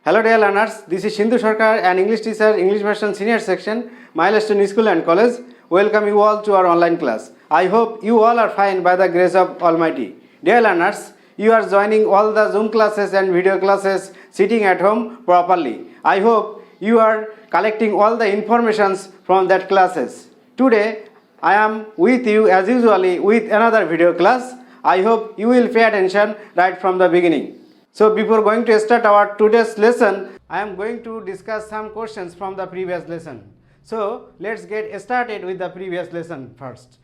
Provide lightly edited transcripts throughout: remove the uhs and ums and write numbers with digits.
Hello dear learners, this is Sindhu Sarkar, an English teacher, English version senior section, Milestone School and College. Welcome you all to our online class. I hope you all are fine by the grace of Almighty. Dear learners, you are joining all the Zoom classes and video classes sitting at home properly. I hope you are collecting all the informations from that classes. Today, I am with you as usually with another video class. I hope you will pay attention right from the beginning. So before going to start our today's lesson, I am going to discuss some questions from the previous lesson. So let's get started with the previous lesson first.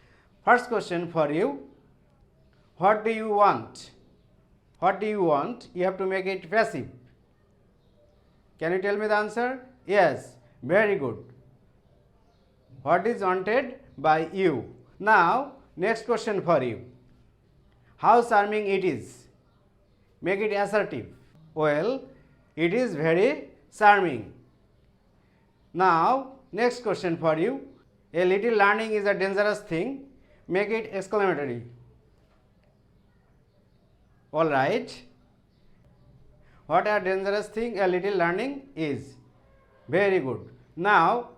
First question for you. What do you want? What do you want? You have to make it passive. Can you tell me the answer? Yes, very good. What is wanted by you? Now, next question for you. How charming it is? Make it assertive. Well, it is very charming. Now, next question for you. A little learning is a dangerous thing. Make it exclamatory. Alright. What a dangerous thing a little learning is. Very good. Now,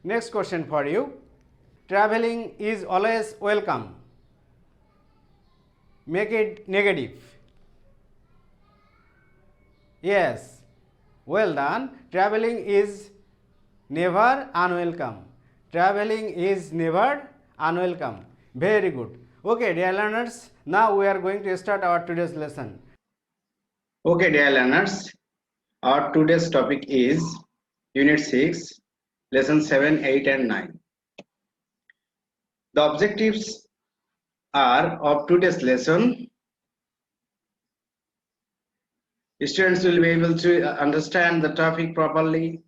next question for you. Traveling is always welcome. Make it negative. Yes, well done. Traveling is never unwelcome. Traveling is never unwelcome. Very good. Okay, dear learners, now we are going to start our today's lesson. Okay, dear learners, our today's topic is Unit 6, Lesson 7, 8 and 9. The objectives are of today's lesson. Students will be able to understand the topic properly.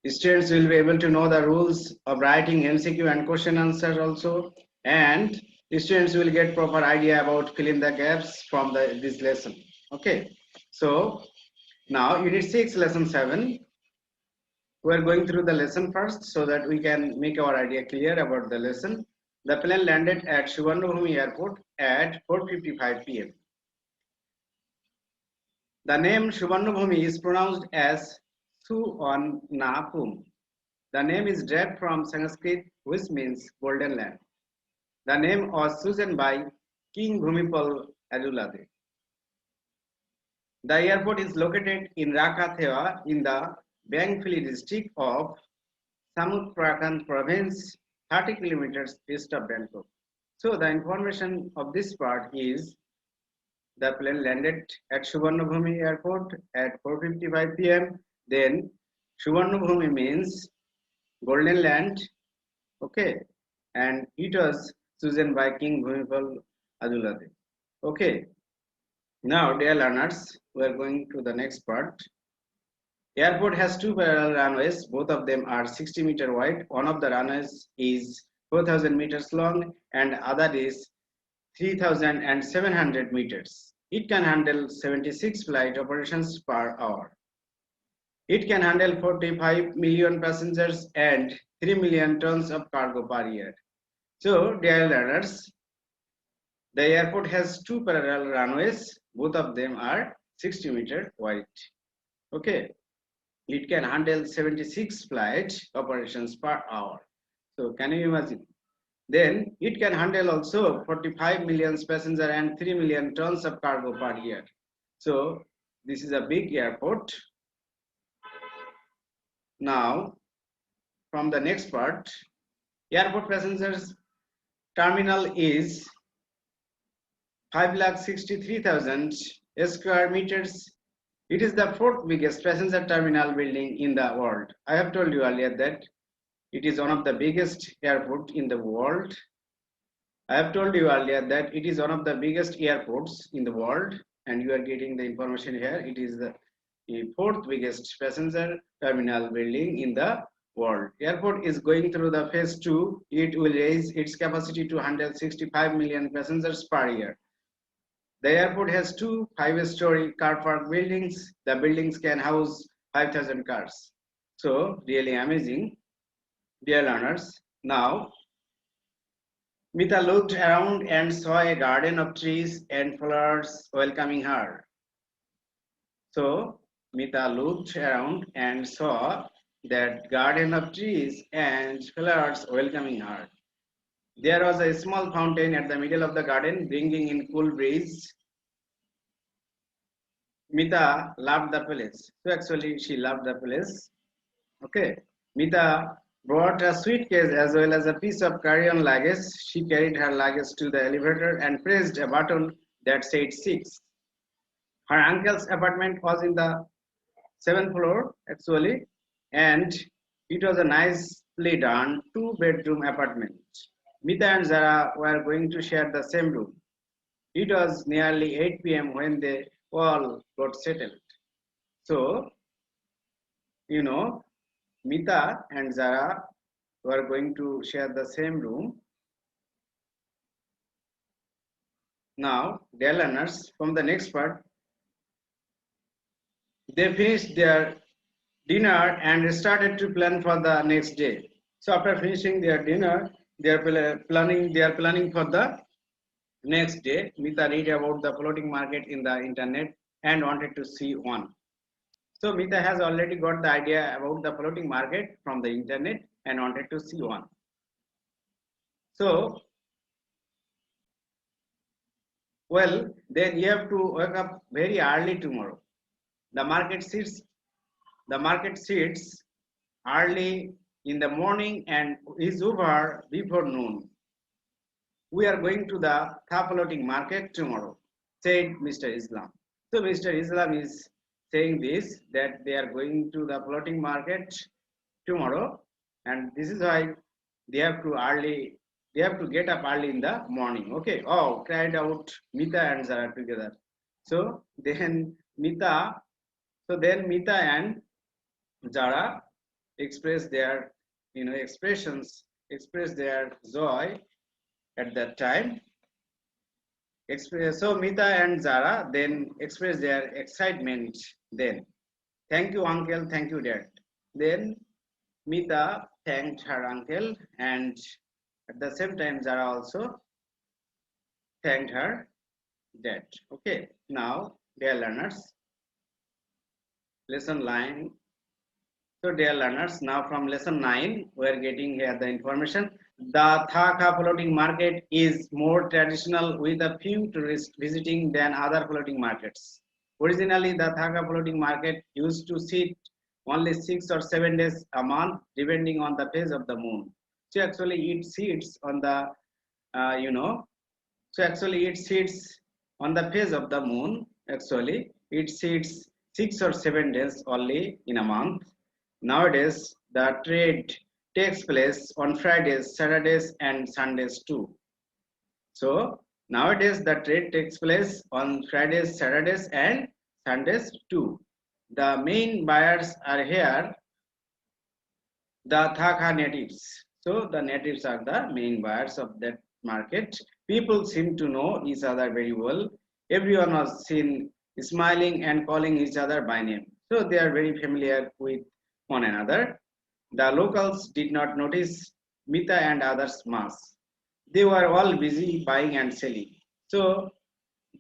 Students will be able to know the rules of writing MCQ and question answer also. And students will get proper idea about fill in the gaps from this lesson. Okay, so now Unit 6, Lesson 7. We are going through the lesson first so that we can make our idea clear about the lesson. The plane landed at Suvarnabhumi Airport at 4:55 p.m. The name Suvarnabhumi is pronounced as Suvarnabhumi. The name is derived from Sanskrit, which means golden land. The name was chosen by King Bhumipal Adulade. The airport is located in Rakathewa in the Bangphili district of Samut Prakan province, 30 kilometers east of Bangkok. So the information of this part is the plane landed at Suvarnabhumi Airport at 4:55 p.m. Then Suvarnabhumi means golden land, okay, and it was chosen by King Bhumipal Adulade. Okay, now dear learners, we are going to the next part. Airport has two parallel runways, both of them are 60 meter wide. One of the runways is 4,000 meters long and other is 3,700 meters. It can handle 76 flight operations per hour. It can handle 45 million passengers and 3 million tons of cargo per year. So, dear learners, the airport has two parallel runways. Both of them are 60 meter wide. Okay. It can handle 76 flight operations per hour. So can you imagine? Then it can handle also 45 million passengers and 3 million tons of cargo per year. So this is a big airport. Now from the next part, airport passengers terminal is 5,63,000 square meters. It is the fourth biggest passenger terminal building in the world. I have told you earlier that it is one of the biggest airports in the world. I have told you earlier that it is one of the biggest airports in the world, and you are getting the information here. It is the fourth biggest passenger terminal building in the world. Airport is going through the phase 2. It will raise its capacity to 165 million passengers per year. The airport has two 5-story car park buildings. The buildings can house 5,000 cars. So really amazing, dear learners. Now, Mita looked around and saw a garden of trees and flowers welcoming her. So Mita looked around and saw that garden of trees and flowers welcoming her. There was a small fountain at the middle of the garden, bringing in cool breeze. Mita loved the place. So actually, she loved the place. Okay. Mita brought a suitcase as well as a piece of carry-on luggage. She carried her luggage to the elevator and pressed a button that said 6. Her uncle's apartment was in the 7th floor actually, and it was a nicely done two-bedroom apartment. Mita and Zara were going to share the same room. It was nearly 8 p.m. when they all got settled. So, you know, Mita and Zara were going to share the same room. Now, dear learners, from the next part, they finished their dinner and started to plan for the next day. So after finishing their dinner, they are planning for the next day. Mita read about the floating market in the internet and wanted to see one. So Mita has already got the idea about the floating market from the internet and wanted to see one. So, well, then you have to wake up very early tomorrow. The market sits the market sits early in the morning and is over before noon. We are going to the car floating market tomorrow, said Mr. Islam. So Mr. Islam is saying this, that they are going to the floating market tomorrow, and this is why they have to early they have to get up early in the morning. Okay. Oh, cried out Mita and Zara together. So then Mita and Zara express their express their joy at that time. So Mita and Zara then express their excitement then. Thank you, uncle. Thank you, dad. Then Mita thanked her uncle, and at the same time Zara also thanked her dad. Okay. Now, dear learners, lesson line. So dear learners, now from lesson 9, we are getting here the information. The Thaka floating market is more traditional with a few tourists visiting than other floating markets. Originally, the Thaka floating market used to sit only 6 or 7 days a month, depending on the phase of the moon. So actually, it sits on the, uh, you know, so actually it sits on the phase of the moon. Actually, it sits 6 or 7 days only in a month. Nowadays, the trade takes place on Fridays, Saturdays, and Sundays too. So nowadays the trade takes place on Fridays, Saturdays, and Sundays too. The main buyers are here, the Thaka natives. So the natives are the main buyers of that market. People seem to know each other very well. Everyone was seen smiling and calling each other by name. So they are very familiar with one another. The locals did not notice Mita and others much. They were all busy buying and selling. So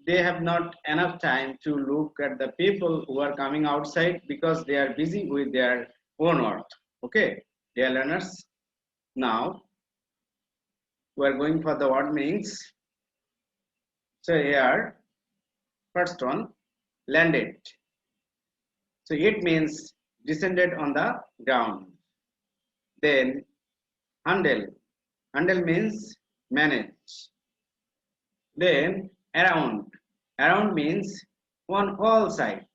they have not enough time to look at the people who are coming outside because they are busy with their own work. Okay, dear learners, now we are going for the word meanings. So here, first one, landed. So it means descended on the ground. Then handle. Handle means manage. Then around. Around means on all sides.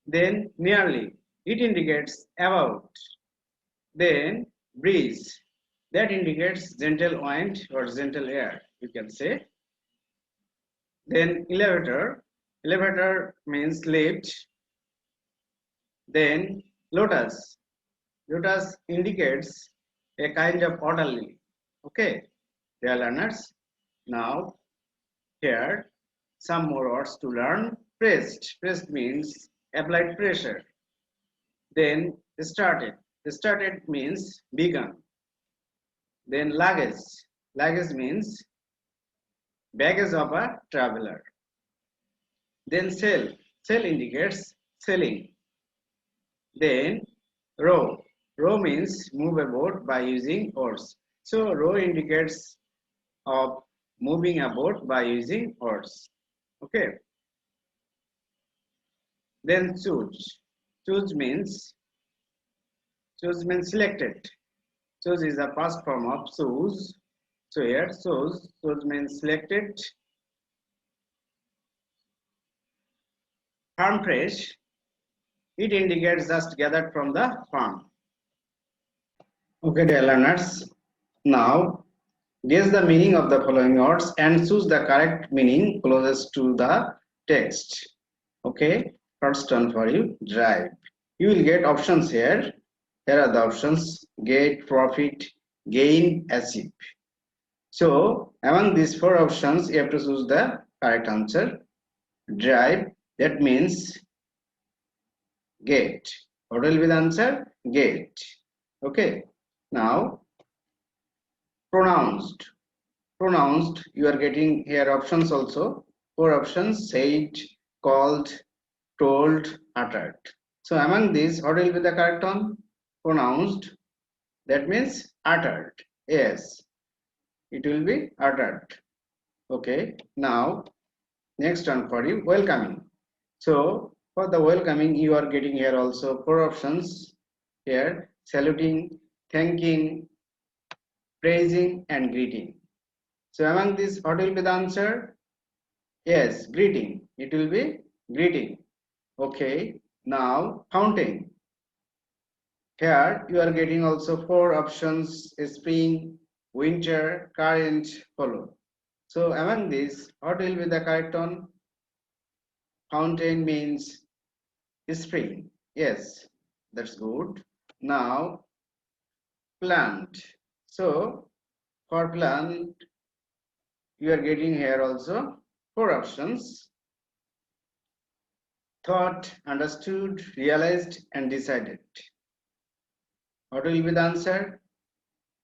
Then nearly. It indicates about. Then breeze. That indicates gentle wind or gentle air, you can say. Then elevator. Elevator means lift. Then lotus. Lotus indicates a kind of orderly. Okay, dear learners. Now, here some more words to learn. Pressed. Pressed means applied pressure. Then started. Started means begun. Then luggage. Luggage means baggage of a traveler. Then sail. Sail indicates sailing. Then row. Row means move a boat by using oars. So row indicates of moving a boat by using oars. Okay. Then choose. Choose means selected. Choose is the past form of choose. So here choose means selected. Farm fresh. It indicates just gathered from the farm. Okay, dear learners. Now guess the meaning of the following words and choose the correct meaning closest to the text. Okay, first one for you, drive. You will get options here. Here are the options: get, profit, gain, achieve. So among these four options, you have to choose the correct answer. Drive, that means get. What will be the answer? Get. Okay. Now pronounced. Pronounced, you are getting here options also. Four options: said, called, told, uttered. So among these, what will be the correct one? Pronounced, that means uttered. Yes, it will be uttered. Okay, now next one for you, welcoming. So for the welcoming, you are getting here also four options here: saluting, thanking, praising, and greeting. So among these, what will be the answer? Yes, greeting. It will be greeting. Okay. Now fountain. Here you are getting also four options: spring, winter, current, follow. So among these, what will be the correct one? Fountain means spring. Yes, that's good. Now plant. So for plant, you are getting here also four options: thought, understood, realized, and decided. What will be the answer?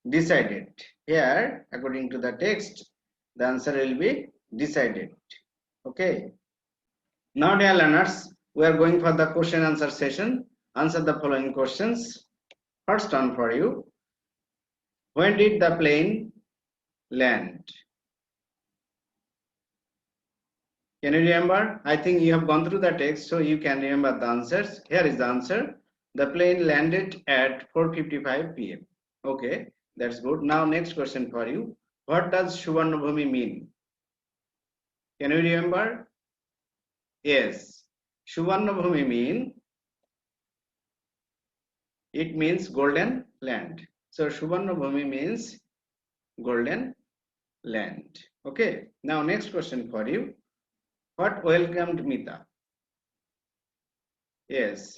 Decided. Here, according to the text, the answer will be decided. Okay. Now, dear learners, we are going for the question answer session. Answer the following questions. First one for you. When did the plane land? Can you remember? I think you have gone through the text, so you can remember the answers. Here is the answer. The plane landed at 4:55 p.m. Okay, that's good. Now, next question for you. What does Suvarnabhumi mean? Can you remember? Yes. Suvarnabhumi means golden land. So Suvarnabhumi means golden land. Okay. Now next question for you. What welcomed Mita? Yes.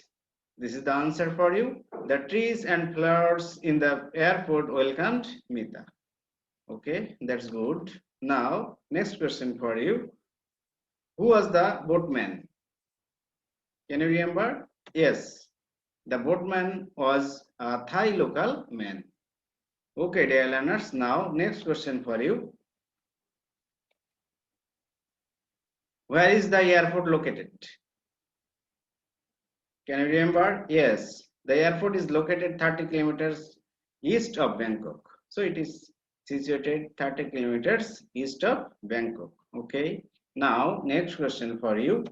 This is the answer for you. The trees and flowers in the airport welcomed Mita. Okay, that's good. Now next question for you. Who was the boatman? Can you remember? Yes. The boatman was a Thai local man. Okay, dear learners, now next question for you. Where is the airport located? Can you remember? Yes, the airport is located 30 kilometers east of Bangkok. So it is situated 30 kilometers east of Bangkok. Okay, now next question for you.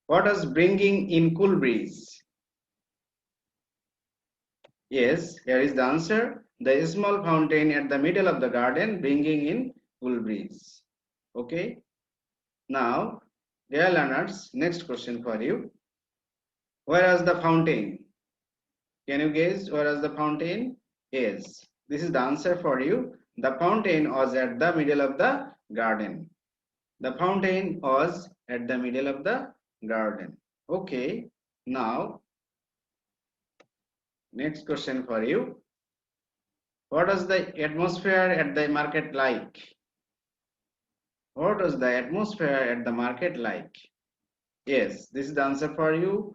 What is bringing in cool breeze? Yes, here is the answer. The small fountain at the middle of the garden bringing in cool breeze. Okay. Now, dear learners, next question for you. Where is the fountain? Can you guess where is the fountain? Yes, this is the answer for you. The fountain was at the middle of the garden. The fountain was at the middle of the garden. Okay. Now, next question for you. What is the atmosphere at the market like? What was the atmosphere at the market like? Yes, this is the answer for you.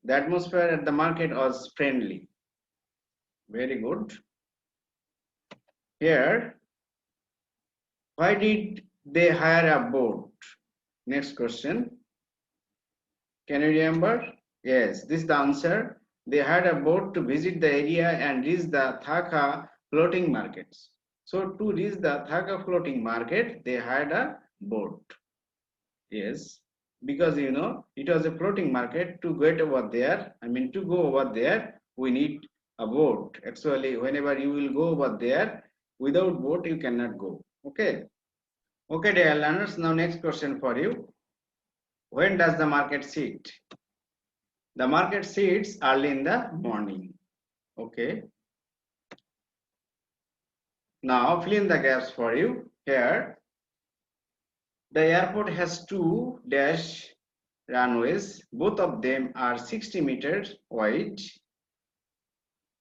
The atmosphere at the market was friendly. Very good. Here, why did they hire a boat? Next question. Can you remember? Yes, this is the answer. They had a boat to visit the area and reach the Thaka floating markets. So to reach the Thaka floating market, they had a boat. Yes, because it was a floating market. To get over there, to go over there, we need a boat. Actually, whenever you will go over there, without boat you cannot go. Okay. Okay, dear learners. Now next question for you. When does the market sit? The market sits early in the morning. Okay. Now fill in the gaps for you. Here, the airport has two dash runways. Both of them are 60 meters wide.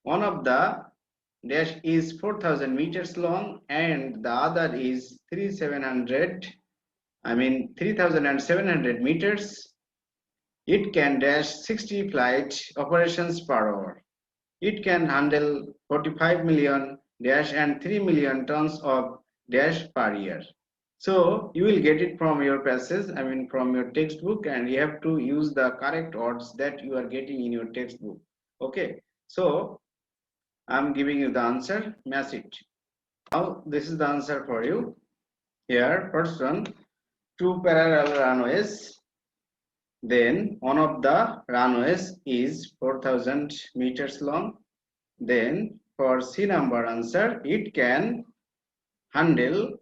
One of the dash is 4,000 meters long and the other is 3,700 meters. It can dash 60 flight operations per hour. It can handle 45 million dash and 3 million tons of dash per year. So you will get it from your passage, from your textbook, and you have to use the correct words that you are getting in your textbook. Okay, so I'm giving you the answer, match it. Now this is the answer for you. Here, first one, two parallel runways. Then one of the runways is 4,000 meters long. Then for C number answer, handle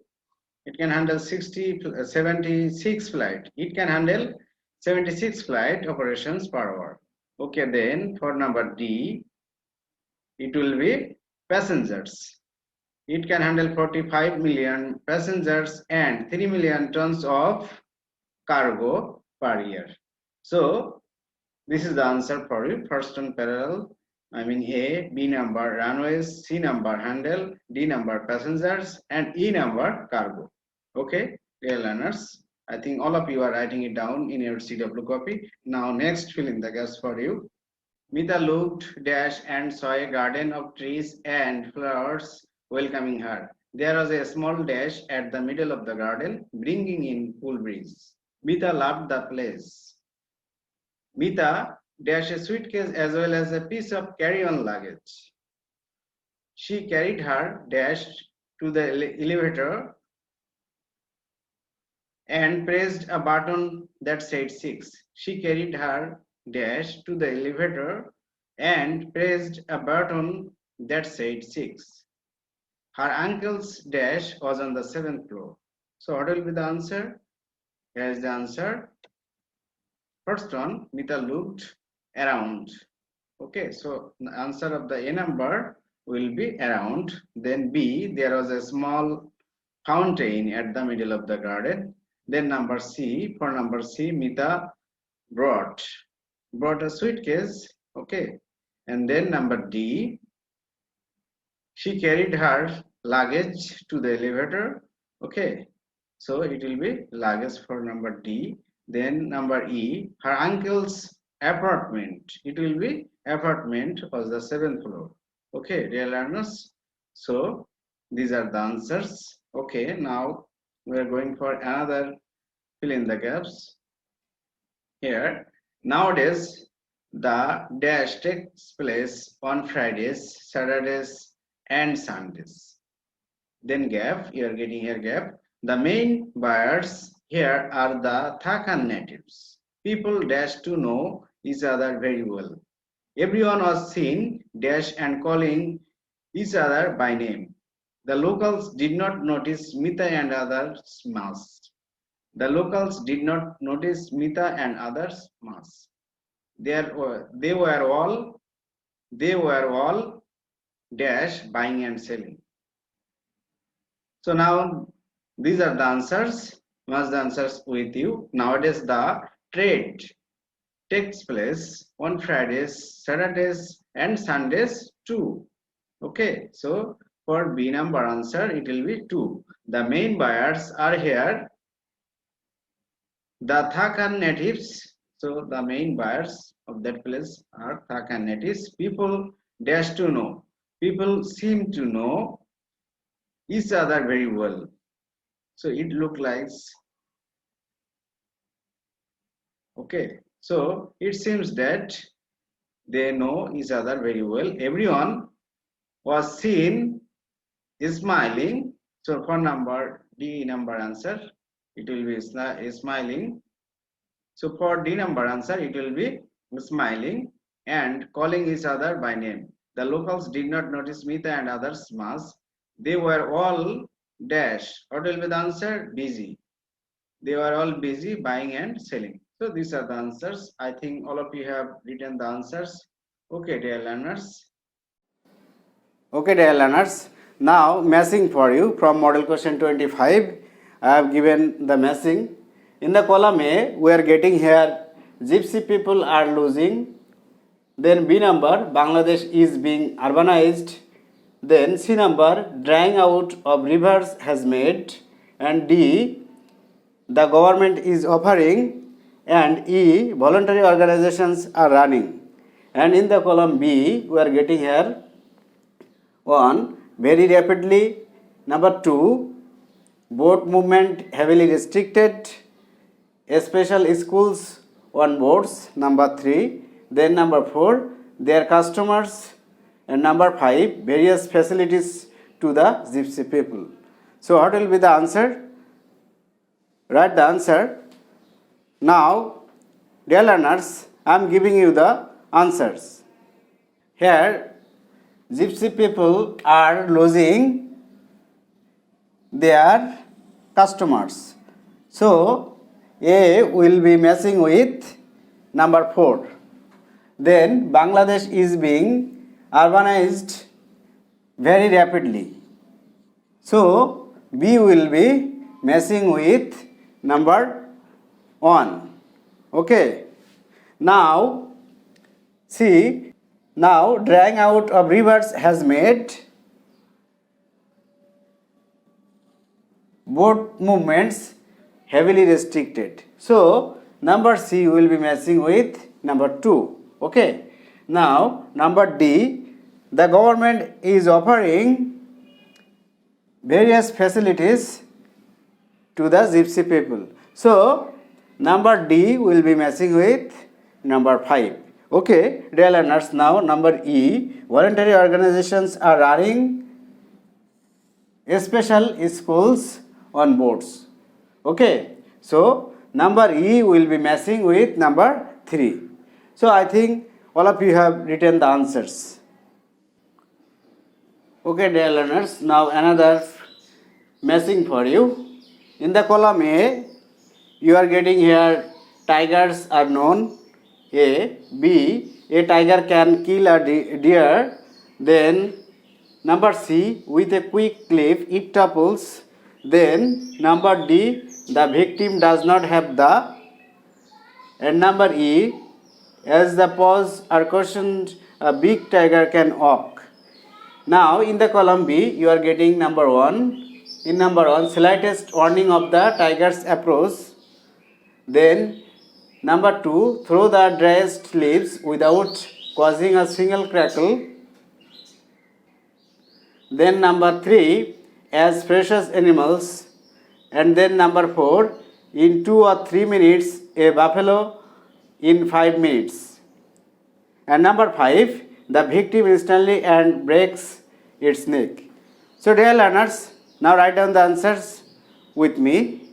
it can handle 76 flight. It can handle 76 flight operations per hour. Okay, then for number D, it will be passengers. It can handle 45 million passengers and 3 million tons of cargo per year. So this is the answer for you. First one parallel, A, B number runways, C number handle, D number passengers, and E number cargo. Okay, dear learners, I think all of you are writing it down in your CW copy. Now next fill in the gaps for you. Mita looked dash and saw a garden of trees and flowers welcoming her. There was a small dash at the middle of the garden, bringing in cool breeze. Mita loved the place. Mita dashed a suitcase as well as a piece of carry-on luggage. She carried her dash to the elevator and pressed a button that said 6. She carried her dash to the elevator and pressed a button that said 6. Her uncle's dash was on the 7th floor. So what will be the answer? Here is the answer. First one, Mita looked around. Okay, so the answer of the A number will be around. Then B, there was a small fountain at the middle of the garden. Then number C, for number C, Mita brought a suitcase. Okay, and then number D, she carried her luggage to the elevator. Okay, so it will be luggage for number D. Then number E, her uncle's apartment. It will be apartment was the 7th floor. Okay, dear learners. So these are the answers. Okay, now we are going for another fill in the gaps. Here, nowadays the dash takes place on Fridays, Saturdays, and Sundays. Then gap, you are getting here gap. The main buyers here are the Thakan natives. People dash to know each other very well. Everyone was seen dash and calling each other by name. The locals did not notice Mita and others much. The locals did not notice Mita and others much. They were all dash buying and selling. So now these are the answers. Match the answers with you. Nowadays the trade takes place on Fridays, Saturdays, and Sundays too. Okay, so for B number answer it will be 2. The main buyers are here the Thakan natives. So the main buyers of that place are Thakan natives. People dash to know. People seem to know each other very well. So it look like okay. So it seems that they know each other very well. Everyone was seen smiling. So for number D number answer, it will be smiling. So for D number answer, it will be smiling and calling each other by name. The locals did not notice Smita and others much. They were all dash. What will be the answer? Busy. They were all busy buying and selling. So these are the answers. I think all of you have written the answers. Okay, dear learners. Okay, dear learners, now matching for you from model question 25. I have given the matching. In the column A, we are getting here gypsy people are losing. Then B number, Bangladesh is being urbanized. Then C number, drying out of rivers has made. And D, the government is offering. And E, voluntary organizations are running. And in the column B, we are getting here 1. Very rapidly. Number 2. Boat movement heavily restricted. Special schools on boats. Number 3. Then number 4. Their customers. And number 5. Various facilities to the gypsy people. So what will be the answer? Write the answer. Now, dear learners, I am giving you the answers. Here, gypsy people are losing their customers. So, A will be matching with number 4. Then, Bangladesh is being urbanized very rapidly. So, B will be matching with number 1. Okay. Now, see, now drying out of rivers has made boat movements heavily restricted. So, number C will be matching with number 2. Okay. Now, number D, the government is offering various facilities to the gypsy people. So, number D will be matching with number 5. Okay, dear learners, now number E, voluntary organizations are running special schools on boards. Okay, so number E will be matching with number 3. So I think all of you have written the answers. Okay, dear learners, now another matching for you. In the column A, you are getting here tigers are known. A. B. A tiger can kill a deer. Then number C, with a quick clip it topples. Then number D, the victim does not have the. And number E, as the paws are cushioned, a big tiger can walk. Now in the column B, you are getting number 1. In number 1, slightest warning of the tiger's approach. Then number 2, throw the driest leaves without causing a single crackle. Then number 3, as precious animals. And then number 4, in 2 or 3 minutes, a buffalo in 5 minutes. And number 5, the victim instantly and breaks its neck. So dear learners, now write down the answers with me.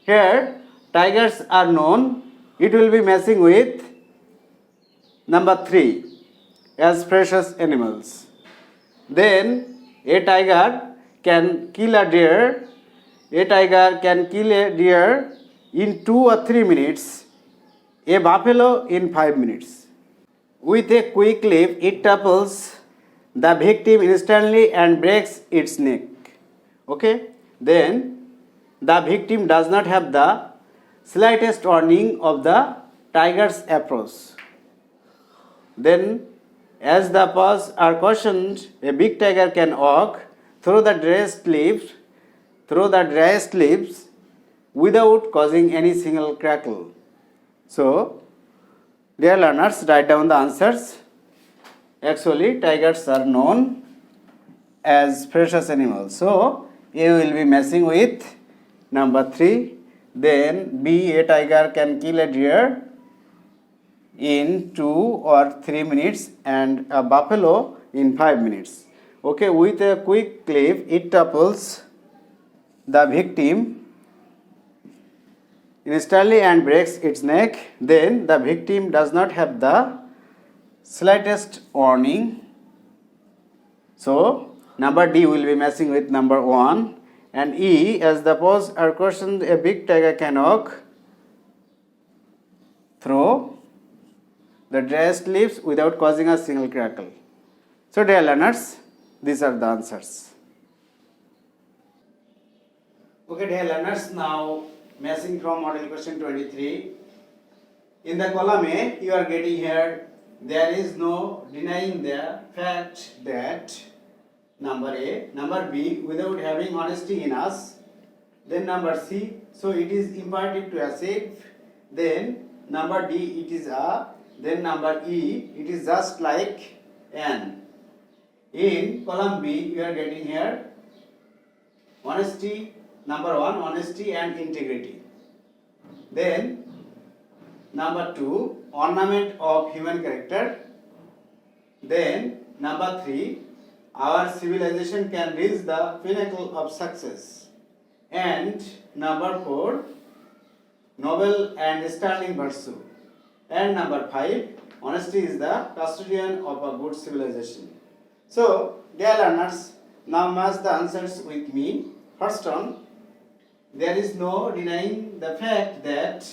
Here, tigers are known. It will be matching with number 3, as precious animals. Then, a tiger can kill a deer. A tiger can kill a deer in 2 or 3 minutes. A buffalo in 5 minutes. With a quick leap, it topples the victim instantly and breaks its neck. Okay? Then, the victim does not have the slightest warning of the tiger's approach. Then, as the paws are cautioned, a big tiger can walk through the driest leaves without causing any single crackle. So, dear learners, write down the answers. Actually, tigers are known as precious animals. So, A will be matching with number 3. Then B, a tiger can kill a deer. in 2 or 3 minutes and a buffalo in 5 minutes. Okay, with a quick clip, it topples the victim instantly and breaks its neck. Then the victim does not have the slightest warning. So number D will be matching with number 1. And E, as the pose are questioned, a big tiger can walk through the dressed leaves without causing a single crackle. So dear learners, these are the answers. Okay dear learners, now matching from model question 23. In the column A, you are getting here, there is no denying the fact that number A, number B, without having honesty in us, then number C, so it is imperative to accept, then number D, it is a, then number E, it is just like an. In column B, you are getting here honesty, number 1, honesty and integrity. Then number 2, ornament of human character. Then number 3, our civilization can reach the pinnacle of success. And number 4, noble and sterling virtue. And number 5, honesty is the custodian of a good civilization. So, dear learners, now match the answers with me. First one, there is no denying the fact that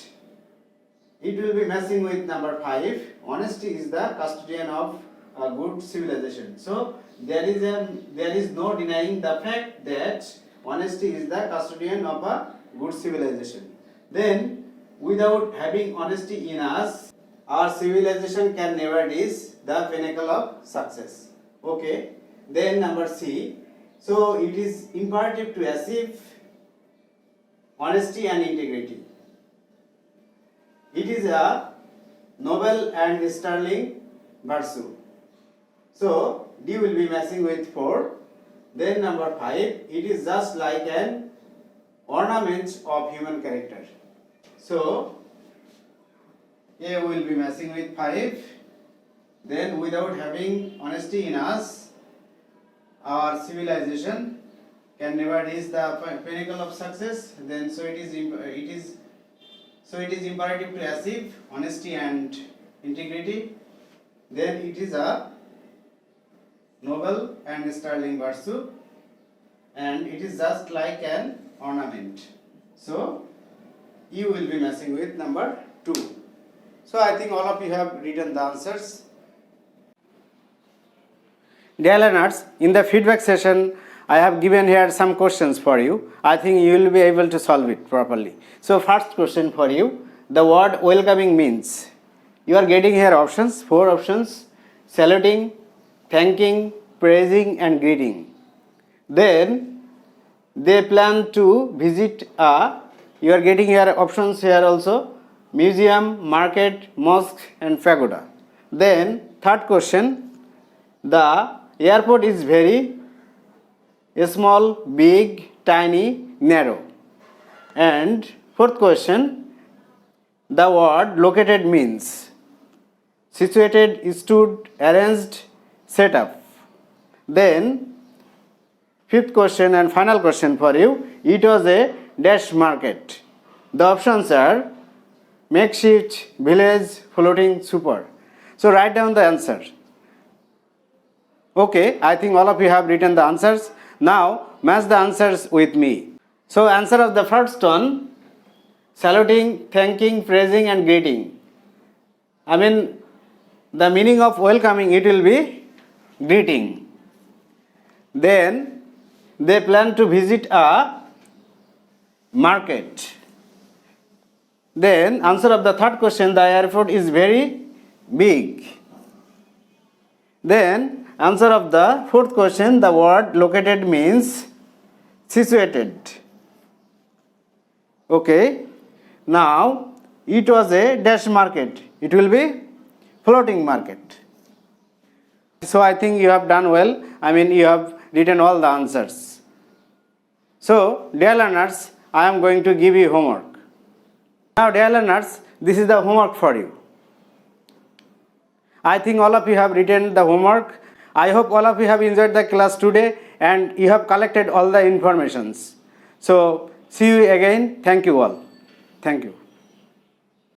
it will be matching with number 5. Honesty is the custodian of a good civilization. So there is no denying the fact that honesty is the custodian of a good civilization. Then without having honesty in us, our civilization can never reach the pinnacle of success. Okay. Then number C. So it is imperative to achieve honesty and integrity. It is a noble and sterling virtue. So D will be matching with 4. Then number 5, it is just like an ornament of human character. So A will be matching with 5. Then without having honesty in us, our civilization can never reach the pinnacle of success. Then so it is imperative to achieve honesty and integrity. Then it is a noble and sterling virtue, and it is just like an ornament. So you will be matching with number 2. So I think all of you have written the answers. Dear learners, in the feedback session, I have given here some questions for you. I think you will be able to solve it properly. So first question for you, the word welcoming means. You are getting here options, 4 options: saluting, thanking, praising and greeting. Then they plan to visit you are getting here options here also: museum, market, mosque and pagoda. Then third question, the airport is very small, big, tiny, narrow. And fourth question, the word located means situated, stood, arranged, set up. Then fifth question and final question for you, it was a dash market. The options are makeshift, village, floating, super. So write down the answer. Okay, I think all of you have written the answers. Now match the answers with me. So answer of the first one, saluting, thanking, praising and greeting. I mean, the meaning of welcoming, it will be greeting. Then they plan to visit a market. Then answer of the third question, the airport is very big. Then answer of the fourth question, the word located means situated. Okay. Now it was a dash market. It will be floating market. So I think you have done well. I mean, you have written all the answers. So dear learners, I am going to give you homework. Now dear learners, this is the homework for you. I think all of you have written the homework. I hope all of you have enjoyed the class today and you have collected all the informations. So see you again. Thank you all. Thank you.